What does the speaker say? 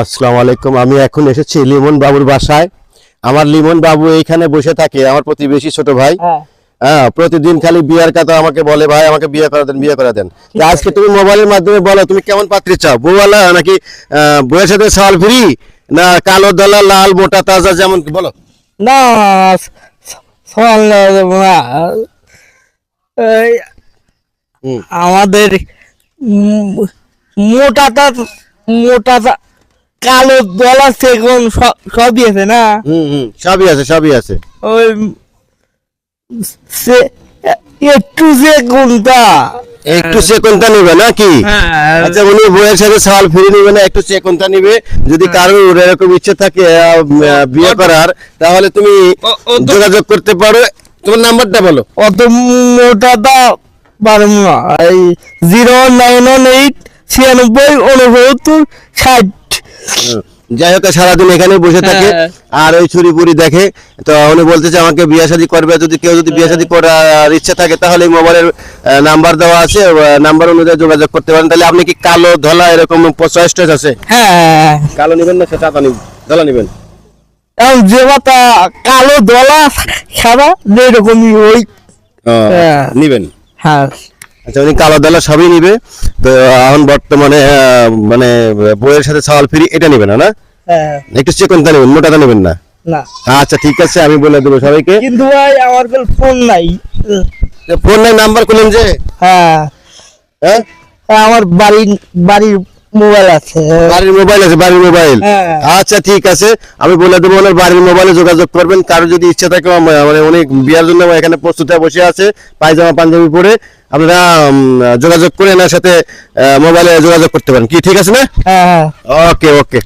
আসসালামু আলাইকুম। আমি এখন এসেছি লিমন বাবুর বাসায়। আমার লিমন বাবু এইখানে বসে থাকে, আমার প্রতিবেশী ছোট ভাই। হ্যাঁ, প্রতিদিন খালি বিয়ের কথা আমাকে বলে, ভাই আমাকে বিয়ে করে দেন, বিয়ে করে দেন। তো আজকে তুমি মোবাইলের মাধ্যমে বলো তুমি কেমন পাত্রী চাও, বউওয়ালা নাকি বউয়ের সাথে সাল ফ্রি, না কালো দলা লাল মোটা তাজা, যেমন বলো। না ফল আমাদের মোটাটা মোটাটা কালো দলা সেগুন সবই আছে না। সবই আছে, সবই আছে। ওই সে একটু যে কোনটা একটু চেকনটা নিবে নাকি? আচ্ছা, উনি বউয়ের সাথে সাল ফ্রি নিবে না, একটু চেকনটা নিবে। যদি কারোর এরকম ইচ্ছে থাকে বিয়ে করার, তাহলে তুমি যোগাযোগ করতে পারো। তোমার নাম্বারটা বলো। অত মোটাটা পারব না। এই 09896 যাই হোক, সারাদিন এখানে বসে থাকে আর ওই ছুরি পুরি দেখে। তো উনি বলতেছে আমাকে বিয়ে শাদী করবে। যদি কেউ বিয়ে শাদী করার ইচ্ছা থাকে তাহলে এই মোবাইলের নাম্বার দেওয়া আছে, নাম্বার অনুযায়ী যোগাযোগ করতে পারেন। তাহলে আপনি কি কালো ধলা এরকম চয়েস টয়েস আছে? হ্যাঁ, কালো নেবেন না সাদা ধলা নেবেন? এখন যে কথা কালো দলা সাদা যেরকমই ওই নিবেন। হ্যাঁ। আচ্ছা, উনি কালো দলা সবই নিবে। তো এখন বর্তমানে মানে বইয়ের সাথে সওয়াল ফ্রি এটা নিবেন না? একটু চেকনটা নেবেন, মোটাটা নেবেন না? না। আচ্ছা ঠিক আছে, আমি বলে দেবো সবাইকে। কিন্তু ভাই আমার ফোন নাই। ফোন নাই, নাম্বার করলেন যে? হ্যাঁ, হ্যাঁ, আমার বাড়ির মোবাইল আছে। বাড়ির মোবাইল আছে, বাড়ির মোবাইল। আচ্ছা ঠিক আছে, আমি বলে দেবো ওনার বাড়ির মোবাইলে যোগাযোগ করবেন। কারো যদি ইচ্ছা থাকে, মানে উনি বিয়ার জন্য এখানে প্রস্তুত হয়ে বসে আছে পায়জামা পাঞ্জাবি পরে, আপনারা যোগাযোগ করে এনার সাথে মোবাইলে যোগাযোগ করতে পারেন। কি ঠিক আছে না? হ্যাঁ, ওকে ওকে।